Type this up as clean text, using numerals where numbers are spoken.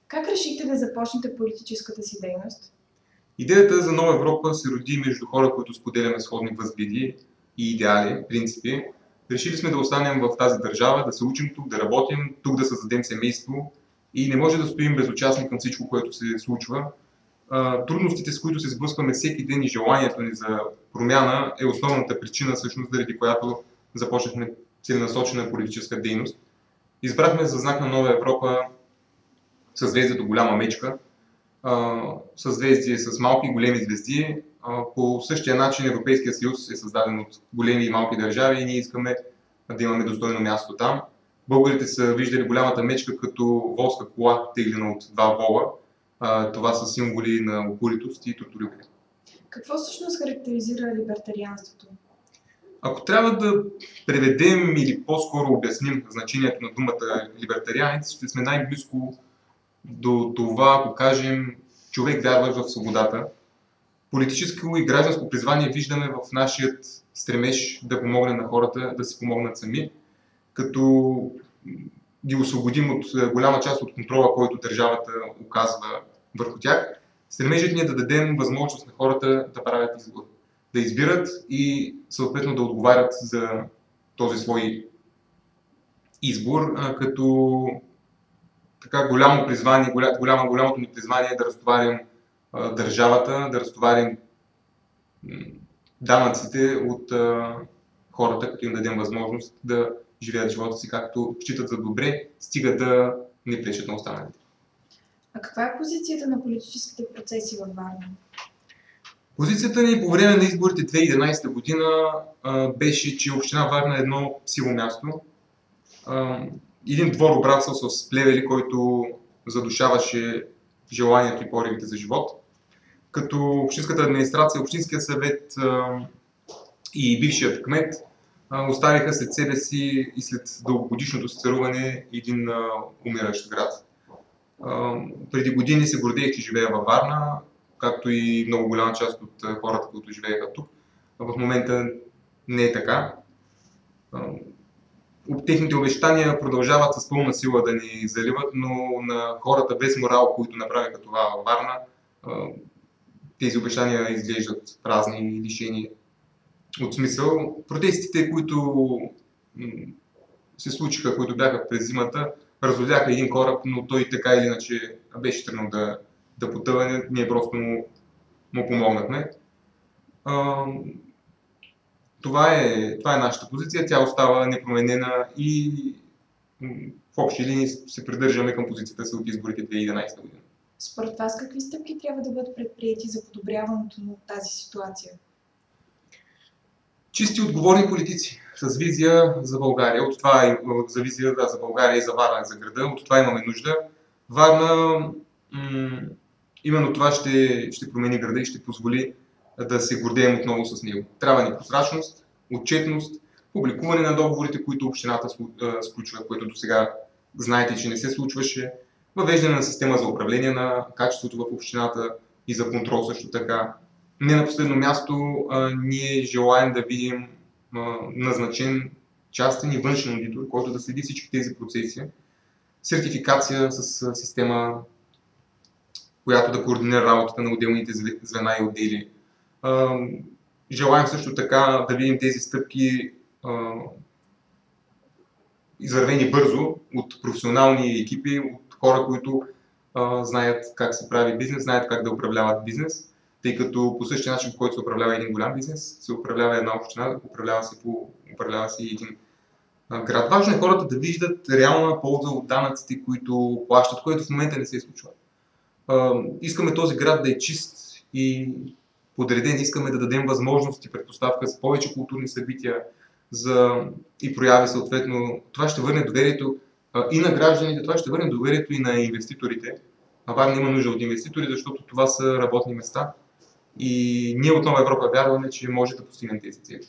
Как решихте да започнете политическата си дейност? Идеята за нова Европа се роди между хора, които споделяме сходни възгледи и идеали, принципи. Решили сме да останем в тази държава, да се учим тук, да работим, тук да създадем семейство и не може да стоим безучастни към всичко, което се случва. Трудностите, с които се сблъскваме всеки ден и желанието ни за промяна е основната причина, всъщност, заради която започнахме целенасочена политическа дейност. Избрахме за знак на нова Европа съзвездието Голяма мечка, съзвездие с малки и големи звезди. По същия начин Европейския съюз е създаден от големи и малки държави и ние искаме да имаме достойно място там. Българите са виждали Голямата мечка като волска кола, теглена от два вола. Това са символи на упоритост и трудолюбие. Какво всъщност характеризира либертарианството? Ако трябва да преведем или по-скоро обясним значението на думата либертарианец, ще сме най-близко до това, ако кажем човек вярва в свободата. Политическо и гражданско призвание виждаме в нашия стремеж да помогнем на хората да си помогнат сами, като ги освободим от голяма част от контрола, който държавата оказва върху тях. Стремежът ни е да дадем възможност на хората да правят избор, да избират и съответно да отговарят за този свой избор, като така голямото ни призвание е да разтоварим държавата, да разтоварим данъците от хората, като им дадем възможност да живеят живота си както считат за добре, стига да не пречат на останалите. А каква е позицията на политическите процеси във Варна? Позицията ни по време на изборите 2011 година беше, че община Варна е едно силно място. Един двор обрасъл с плевели, който задушаваше желанието и поривите за живот. Като общинската администрация, общинския съвет и бившият кмет оставиха след себе си и след дългогодишното си царуване един умиращ град. Преди години се гордеех, че живея във Варна, както и много голяма част от хората, които живееха тук. В момента не е така. Техните обещания продължават с пълна сила да ни заливат, но на хората без морал, които направиха това във Варна, тези обещания изглеждат празни и лишени от смисъл. Протестите, които се случиха, които бяха през зимата, разлодяха един кораб, но той така или иначе беше тръгнал да потъва. Ние просто му помогнахме. Това е нашата позиция, тя остава непроменена и в общи линии се придържаме към позицията си от изборите 2011 година. Според вас какви стъпки трябва да бъдат предприети за подобряването на тази ситуация? Чисти отговорни политици с визия за България. От това за визия за България и за Варна и за града. От това имаме нужда. Варна именно това ще промени града и ще позволи да се гордеем отново с него. Трябва ни прозрачност, отчетност, публикуване на договорите, които общината сключва, което до сега знаете, че не се случваше, въвеждане на система за управление на качеството в общината и за контрол също така. Не на последно място, ние желаем да видим назначен частен и външен аудитор, който да следи всички тези процеси. Сертификация с система, която да координира работата на отделните звена и отдели. Желаем също така да видим тези стъпки извървени бързо от професионални екипи, от хора, които знаят как се прави бизнес, знаят как да управляват бизнес, тъй като по същия начин, по който се управлява един голям бизнес, се управлява една община, управлява се и един град. Важно е хората да виждат реална полза от данъците, които плащат, което в момента не се случва. Искаме този град да е чист и подреден, искаме да дадем възможности, предпоставка за повече културни събития и прояви съответно. Това ще върне доверието и на гражданите, това ще върне доверието и на инвеститорите. Варна има нужда от инвеститори, защото това са работни места и ние от Нова Европа вярваме, че може да постигнем тези цели.